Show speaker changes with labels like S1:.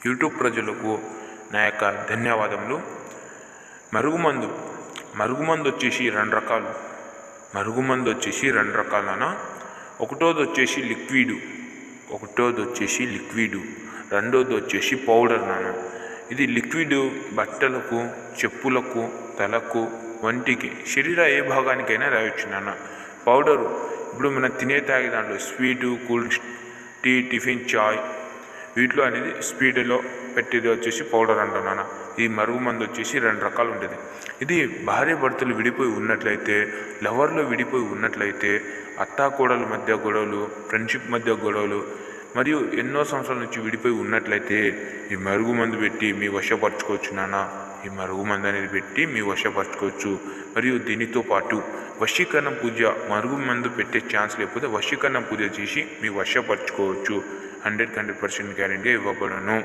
S1: YouTube ప్రజలకు నా యొక్క ధన్యవాదములు. మరుగుమందు వచ్చేసి రెండు రకాలు. మరుగుమందు వచ్చేసి రెండు రకాలన. ఒకటోది వచ్చేసి లిక్విడ్, రెండోది వచ్చేసి పౌడర్ నాన్న. ఇది లిక్విడ్ బట్టలకు, చెప్పులకు, తలకు, వంటికి, శరీర ఏ భాగానికైనా రాయొచ్చు నాన్న. పౌడరు ఇప్పుడు మనం తాగే దాంట్లో స్వీటు, కూల్ టీ, టిఫిన్, చాయ్ వీటిలో అనేది స్పీడ్లో పెట్టేది వచ్చేసి పౌడర్ అంటున్నాను. ఈ మరుగుమందు వచ్చేసి రెండు రకాలు ఉంటుంది. ఇది భార్య భర్తలు విడిపోయి ఉన్నట్లయితే, లవర్లో విడిపోయి ఉన్నట్లయితే, అత్తాకోడల మధ్య గొడవలు, ఫ్రెండ్షిప్ మధ్య గొడవలు, మరియు ఎన్నో సంవత్సరాల నుంచి విడిపోయి ఉన్నట్లయితే ఈ మరుగుమందు పెట్టి మీ వశపరచుకోవచ్చు నాన్న. ఈ మరుగుమందు అనేది పెట్టి మీ వశపరచుకోవచ్చు. మరియు దీనితో పాటు వశీకరణ పూజ, మరుగుమందు పెట్టే ఛాన్స్ లేకపోతే వశీకరణ పూజ చేసి మీ వశపరచుకోవచ్చు. 100% గ్యారెంటీ ఇవ్వబడను.